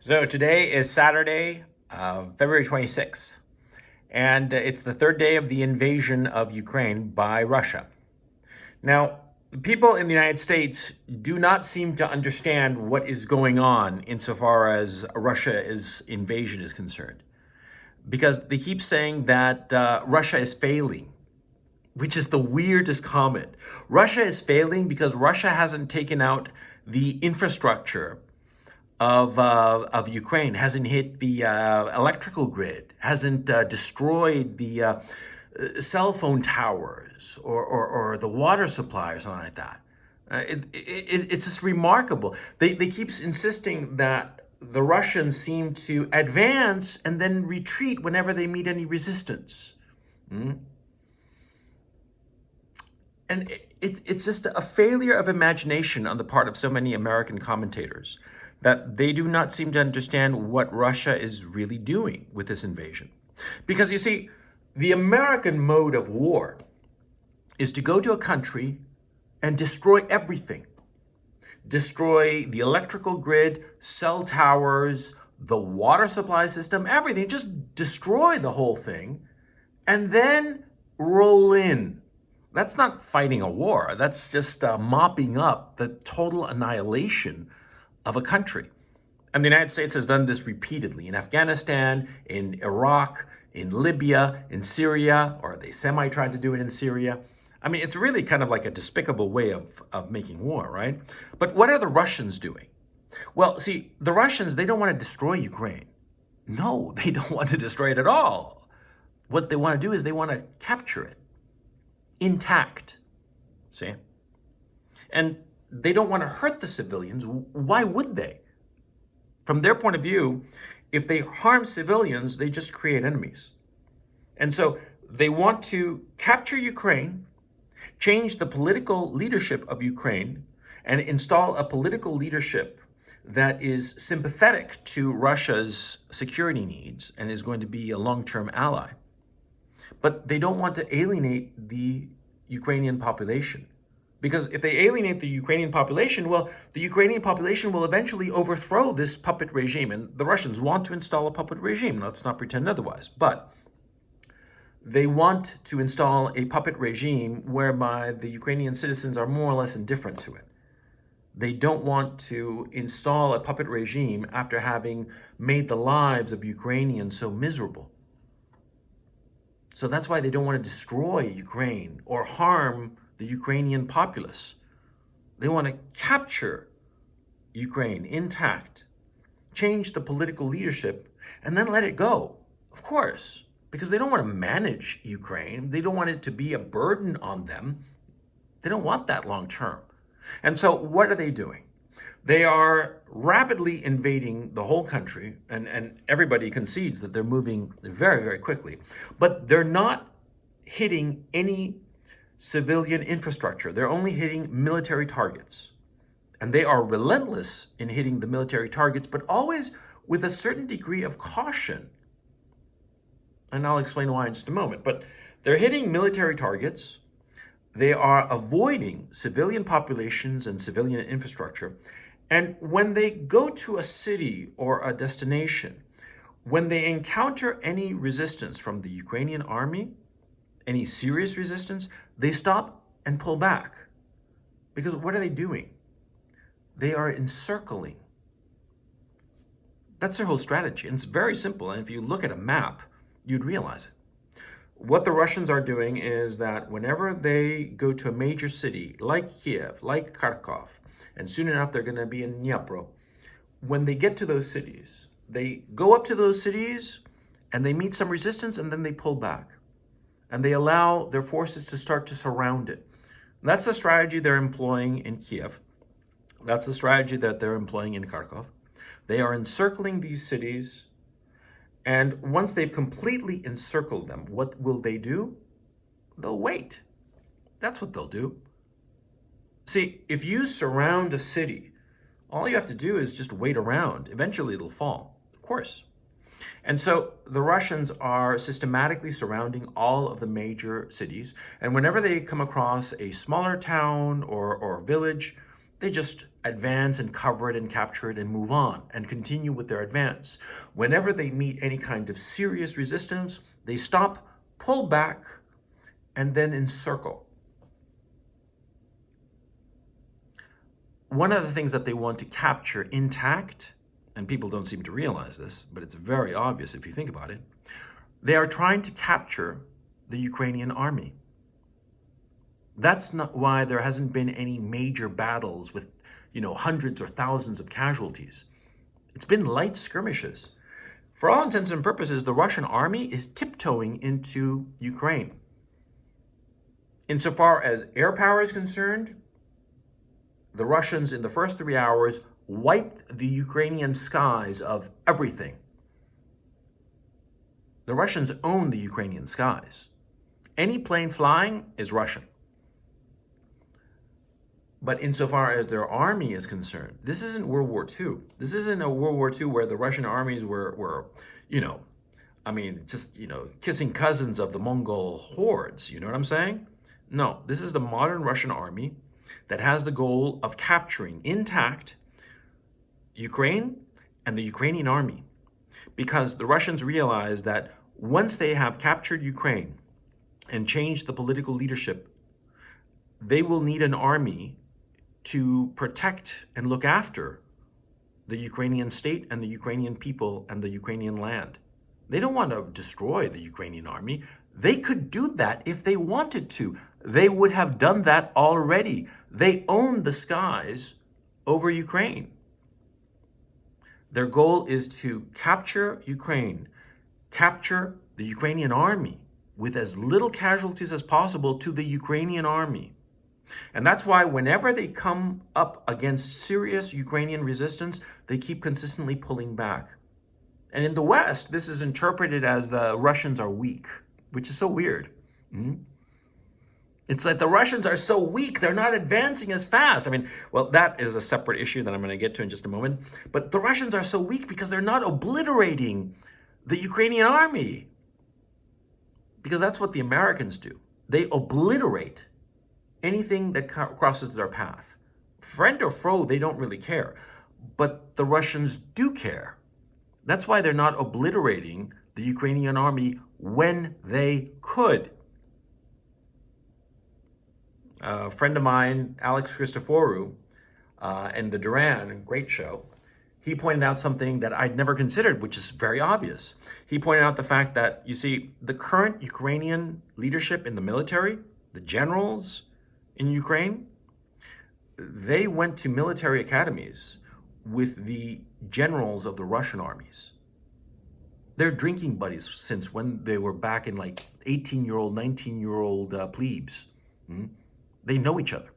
So today is Saturday, February 26th, and it's the third day of the invasion of Ukraine by Russia. Now, the people in the United States do not seem to understand what is going on insofar as Russia's invasion is concerned, because they keep saying that Russia is failing, which is the weirdest comment. Russia is failing because Russia hasn't taken out the infrastructure of Ukraine, hasn't hit the electrical grid, hasn't destroyed the cell phone towers or the water supply or something like that. It's just remarkable. They keep insisting that the Russians seem to advance and then retreat whenever they meet any resistance. And it's just a failure of imagination on the part of so many American commentators that they do not seem to understand what Russia is really doing with this invasion. Because you see, the American mode of war is to go to a country and destroy everything. Destroy the electrical grid, cell towers, the water supply system, everything. Just destroy the whole thing and then roll in. That's not fighting a war. That's just mopping up the total annihilation of a country. And the United States has done this repeatedly in Afghanistan, in Iraq, in Libya, in Syria, or they semi-tried to do it in Syria. I mean, it's really kind of like a despicable way of making war, right? But what are the Russians doing? Well, see, the Russians, they don't want to destroy Ukraine. No, they don't want to destroy it at all. What they want to do is they want to capture it intact, see? And they don't want to hurt the civilians. Why would they? From their point of view, if they harm civilians, they just create enemies. And so they want to capture Ukraine, change the political leadership of Ukraine, and install a political leadership that is sympathetic to Russia's security needs and is going to be a long-term ally. But they don't want to alienate the Ukrainian population. Because if they alienate the Ukrainian population, well, the Ukrainian population will eventually overthrow this puppet regime. And the Russians want to install a puppet regime. Let's not pretend otherwise. But they want to install a puppet regime whereby the Ukrainian citizens are more or less indifferent to it. They don't want to install a puppet regime after having made the lives of Ukrainians so miserable. So that's why they don't want to destroy Ukraine or harm the Ukrainian populace. They want to capture Ukraine intact, change the political leadership, and then let it go, of course, because they don't want to manage Ukraine. They don't want it to be a burden on them. They don't want that long term. And so what are they doing? They are rapidly invading the whole country, and everybody concedes that they're moving very, very quickly. But they're not hitting any civilian infrastructure. They're only hitting military targets. And they are relentless in hitting the military targets, but always with a certain degree of caution. And I'll explain why in just a moment. But they're hitting military targets. They are avoiding civilian populations and civilian infrastructure. And when they go to a city or a destination, when they encounter any resistance from the Ukrainian army, any serious resistance, they stop and pull back. Because what are they doing? They are encircling. That's their whole strategy. And it's very simple. And if you look at a map, you'd realize it. What the Russians are doing is that whenever they go to a major city like Kiev, like Kharkov, and soon enough they're going to be in Dnipro, when they get to those cities, they go up to those cities and they meet some resistance and then they pull back. And they allow their forces to start to surround it. And that's the strategy they're employing in Kiev. That's the strategy that they're employing in Kharkov. They are encircling these cities. And once they've completely encircled them, what will they do? They'll wait. That's what they'll do. See, if you surround a city, all you have to do is just wait around. Eventually it'll fall, of course. And so the Russians are systematically surrounding all of the major cities. And whenever they come across a smaller town or village, They just advance and cover it and capture it and move on and continue with their advance. Whenever they meet any kind of serious resistance, they stop, pull back, and then encircle. One of the things that they want to capture intact, and people don't seem to realize this, but it's very obvious if you think about it, they are trying to capture the Ukrainian army. That's not why there hasn't been any major battles with, hundreds or thousands of casualties. It's been light skirmishes. For all intents and purposes, the Russian army is tiptoeing into Ukraine. Insofar as air power is concerned, the Russians in the first 3 hours wiped the Ukrainian skies of everything. The Russians own the Ukrainian skies. Any plane flying is Russian. But insofar as their army is concerned, this isn't World War II. This isn't a World War II where the Russian armies were kissing cousins of the Mongol hordes. You know what I'm saying? No, this is the modern Russian army that has the goal of capturing intact Ukraine and the Ukrainian army. Because the Russians realize that once they have captured Ukraine and changed the political leadership, they will need an army to protect and look after the Ukrainian state and the Ukrainian people and the Ukrainian land. They don't want to destroy the Ukrainian army. They could do that if they wanted to. They would have done that already. They own the skies over Ukraine. Their goal is to capture Ukraine, capture the Ukrainian army with as little casualties as possible to the Ukrainian army. And that's why whenever they come up against serious Ukrainian resistance, they keep consistently pulling back. And in the West, this is interpreted as the Russians are weak, which is so weird. It's like the Russians are so weak, they're not advancing as fast. That is a separate issue that I'm going to get to in just a moment. But the Russians are so weak because they're not obliterating the Ukrainian army. Because that's what the Americans do. They obliterate anything that crosses their path. Friend or foe, they don't really care. But the Russians do care. That's why they're not obliterating the Ukrainian army when they could. A friend of mine, Alex Christoforou, and the Duran, great show, he pointed out something that I'd never considered, which is very obvious. He pointed out the fact that, you see, the current Ukrainian leadership in the military, the generals in Ukraine, they went to military academies with the generals of the Russian armies. They're drinking buddies since when they were back in 18-year-old, 19-year-old plebes. They know each other.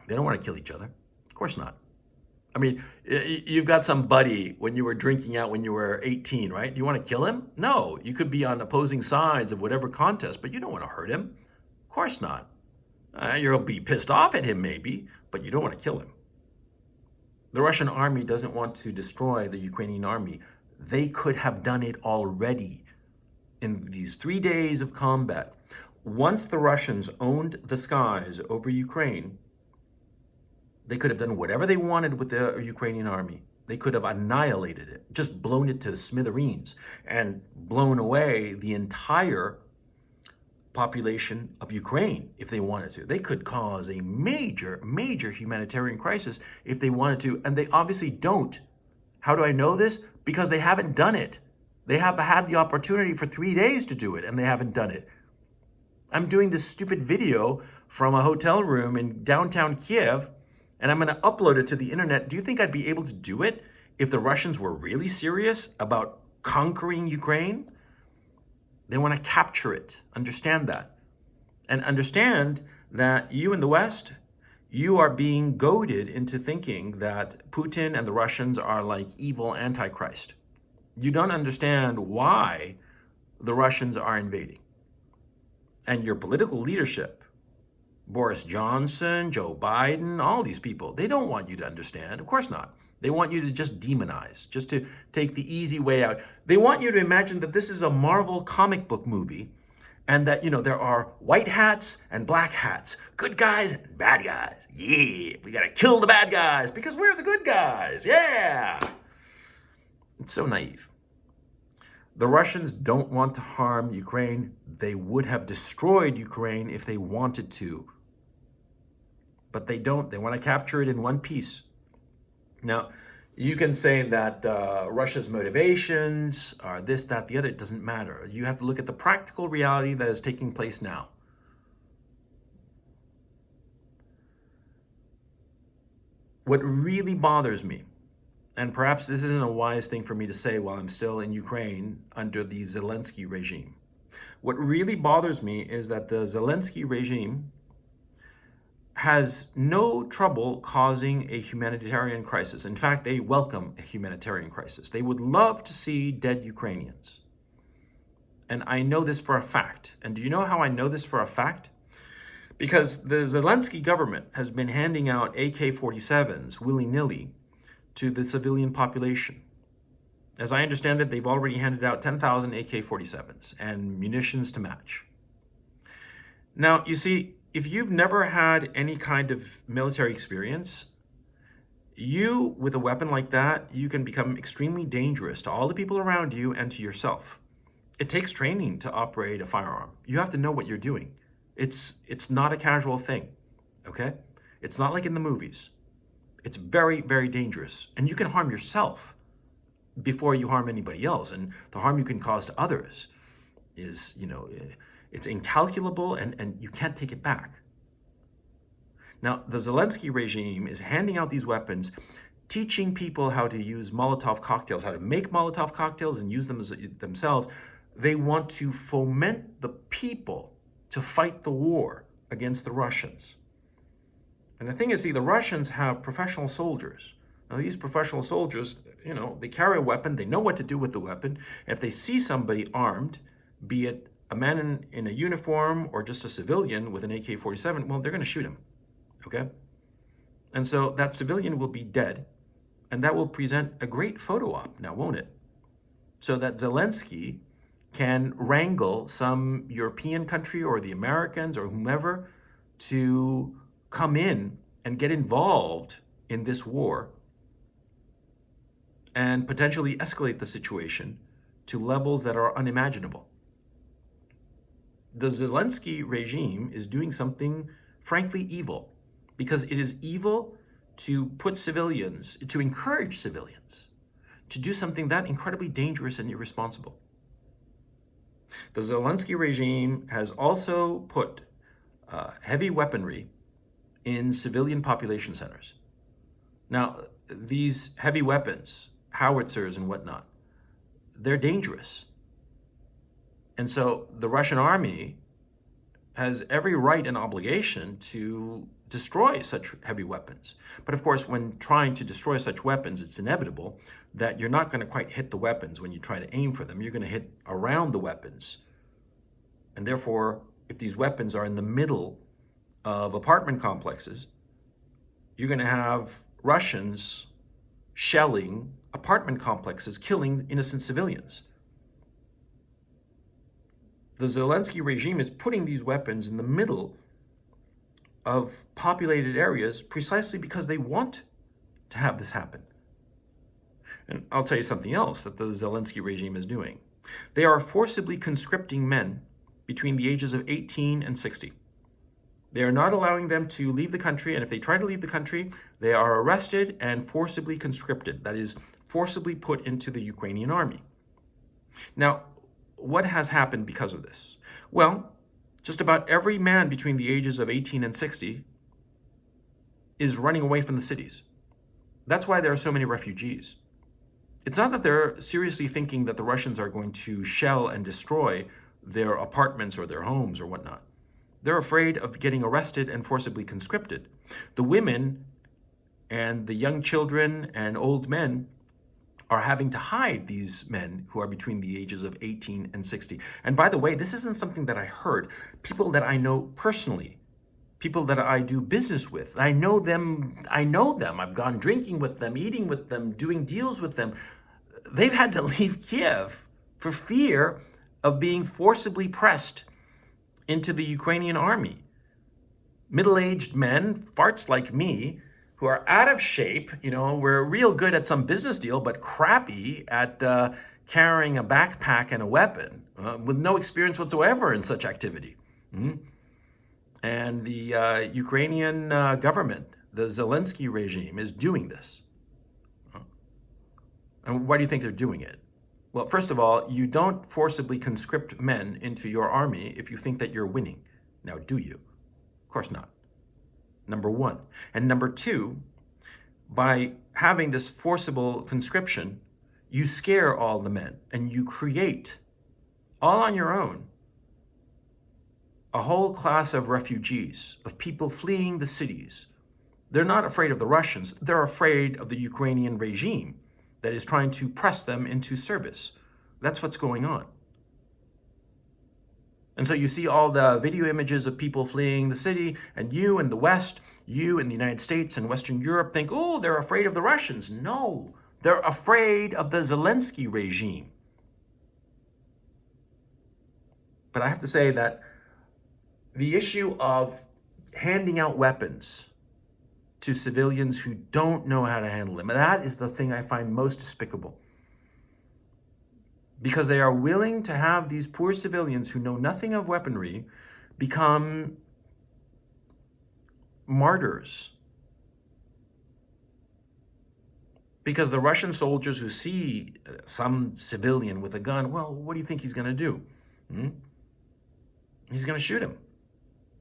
They don't want to kill each other. Of course not. You've got some buddy when you were drinking out when you were 18, right? You want to kill him? No, you could be on opposing sides of whatever contest, but you don't want to hurt him. Of course not. You'll be pissed off at him maybe, but you don't want to kill him. The Russian army doesn't want to destroy the Ukrainian army. They could have done it already in these 3 days of combat. Once the Russians owned the skies over Ukraine, they could have done whatever they wanted with the Ukrainian army. They could have annihilated it, just blown it to smithereens and blown away the entire population of Ukraine if they wanted to. They could cause a major, major humanitarian crisis if they wanted to, and they obviously don't. How do I know this? Because they haven't done it. They have had the opportunity for 3 days to do it, and they haven't done it. I'm doing this stupid video from a hotel room in downtown Kiev, and I'm going to upload it to the internet. Do you think I'd be able to do it if the Russians were really serious about conquering Ukraine? They want to capture it. Understand that. And understand that you in the West, you are being goaded into thinking that Putin and the Russians are like evil Antichrist. You don't understand why the Russians are invading. And your political leadership, Boris Johnson, Joe Biden, all these people, they don't want you to understand. Of course not. They want you to just demonize, just to take the easy way out. They want you to imagine that this is a Marvel comic book movie And that, there are white hats and black hats, good guys and bad guys. Yeah, we gotta kill the bad guys because we're the good guys. Yeah. It's so naive. The Russians don't want to harm Ukraine. They would have destroyed Ukraine if they wanted to. But they don't. They want to capture it in one piece. Now, you can say that Russia's motivations are this, that, the other. It doesn't matter. You have to look at the practical reality that is taking place now. What really bothers me, and perhaps this isn't a wise thing for me to say while I'm still in Ukraine under the Zelensky regime. What really bothers me is that the Zelensky regime has no trouble causing a humanitarian crisis. In fact, they welcome a humanitarian crisis. They would love to see dead Ukrainians. And I know this for a fact. And do you know how I know this for a fact? Because the Zelensky government has been handing out AK-47s willy-nilly to the civilian population. As I understand it, they've already handed out 10,000 AK-47s and munitions to match. Now, you see, if you've never had any kind of military experience, you, with a weapon like that, you can become extremely dangerous to all the people around you and to yourself. It takes training to operate a firearm. You have to know what you're doing. It's not a casual thing, okay? It's not like in the movies. It's very, very dangerous. And you can harm yourself before you harm anybody else. And the harm you can cause to others is, it's incalculable and you can't take it back. Now, the Zelensky regime is handing out these weapons, teaching people how to use Molotov cocktails, how to make Molotov cocktails and use them themselves. They want to foment the people to fight the war against the Russians. And the thing is, see, the Russians have professional soldiers. Now, these professional soldiers, they carry a weapon, they know what to do with the weapon. And if they see somebody armed, be it a man in a uniform or just a civilian with an AK-47, well, they're going to shoot him, okay? And so that civilian will be dead, and that will present a great photo op now, won't it? So that Zelensky can wrangle some European country or the Americans or whomever to come in and get involved in this war and potentially escalate the situation to levels that are unimaginable. The Zelensky regime is doing something frankly evil, because it is evil to put civilians, to encourage civilians to do something that incredibly dangerous and irresponsible. The Zelensky regime has also put heavy weaponry in civilian population centers. Now, these heavy weapons, howitzers and whatnot, they're dangerous. And so the Russian army has every right and obligation to destroy such heavy weapons. But of course, when trying to destroy such weapons, it's inevitable that you're not going to quite hit the weapons when you try to aim for them. You're going to hit around the weapons. And therefore, if these weapons are in the middle of apartment complexes, you're going to have Russians shelling apartment complexes, killing innocent civilians. The Zelensky regime is putting these weapons in the middle of populated areas precisely because they want to have this happen. And I'll tell you something else that the Zelensky regime is doing. They are forcibly conscripting men between the ages of 18 and 60. They are not allowing them to leave the country, and if they try to leave the country, they are arrested and forcibly conscripted. That is, forcibly put into the Ukrainian army. Now, what has happened because of this? Well, just about every man between the ages of 18 and 60 is running away from the cities. That's why there are so many refugees. It's not that they're seriously thinking that the Russians are going to shell and destroy their apartments or their homes or whatnot. They're afraid of getting arrested and forcibly conscripted. The women and the young children and old men are having to hide these men who are between the ages of 18 and 60. And by the way, this isn't something that I heard. People that I know personally, people that I do business with, I know them. I've gone drinking with them, eating with them, doing deals with them. They've had to leave Kiev for fear of being forcibly pressed into the Ukrainian army. Middle-aged men, farts like me, who are out of shape, we're real good at some business deal, but crappy at carrying a backpack and a weapon, with no experience whatsoever in such activity. And the Ukrainian government, the Zelensky regime, is doing this. And why do you think they're doing it? Well, first of all, you don't forcibly conscript men into your army if you think that you're winning. Now, do you? Of course not. Number one. And number two, by having this forcible conscription, you scare all the men and you create, all on your own, a whole class of refugees, of people fleeing the cities. They're not afraid of the Russians. They're afraid of the Ukrainian regime that is trying to press them into service. That's what's going on. And so you see all the video images of people fleeing the city, and you in the West, you in the United States and Western Europe think, oh, they're afraid of the Russians. No, they're afraid of the Zelensky regime. But I have to say that the issue of handing out weapons to civilians who don't know how to handle them, that is the thing I find most despicable. Because they are willing to have these poor civilians who know nothing of weaponry become martyrs. Because the Russian soldiers who see some civilian with a gun, well, what do you think he's going to do? He's going to shoot him.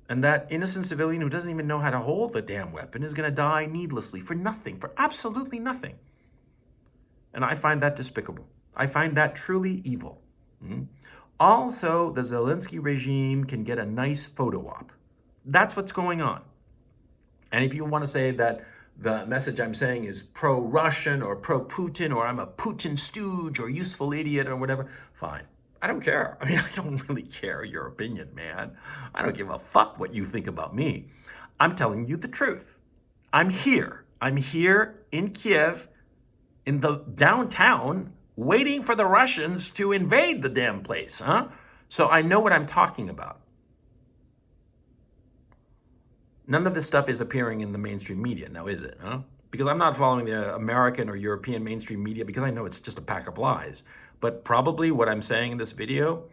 And that innocent civilian who doesn't even know how to hold the damn weapon is going to die needlessly for nothing, for absolutely nothing. And I find that despicable. I find that truly evil. Also, the Zelensky regime can get a nice photo op. That's what's going on. And if you want to say that the message I'm saying is pro-Russian or pro-Putin, or I'm a Putin stooge or useful idiot or whatever, fine. I don't care. I mean, I don't really care your opinion, man. I don't give a fuck what you think about me. I'm telling you the truth. I'm here. I'm here in Kiev, in the downtown, waiting for the Russians to invade the damn place, So I know what I'm talking about. None of this stuff is appearing in the mainstream media now, is it? Because I'm not following the American or European mainstream media because I know it's just a pack of lies. But probably what I'm saying in this video,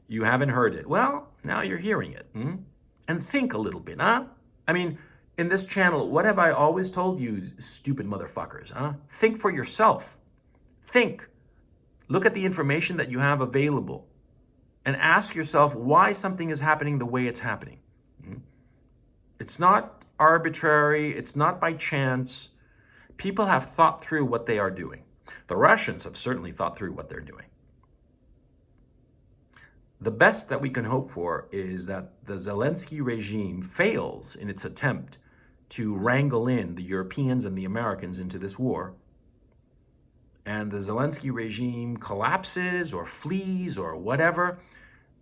you haven't heard it. Well, now you're hearing it. And think a little bit, I mean, in this channel, what have I always told you, stupid motherfuckers, Think for yourself. Think. Look at the information that you have available and ask yourself why something is happening the way it's happening. It's not arbitrary. It's not by chance. People have thought through what they are doing. The Russians have certainly thought through what they're doing. The best that we can hope for is that the Zelensky regime fails in its attempt to wrangle in the Europeans and the Americans into this war, and the Zelensky regime collapses or flees or whatever,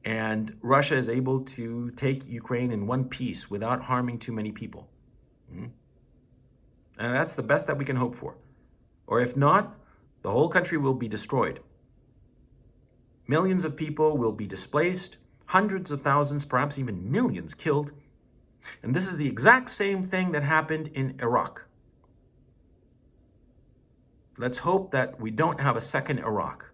and Russia is able to take Ukraine in one piece without harming too many people. And that's the best that we can hope for. Or if not, the whole country will be destroyed. Millions of people will be displaced, hundreds of thousands, perhaps even millions killed. And this is the exact same thing that happened in Iraq. Let's hope that we don't have a second Iraq.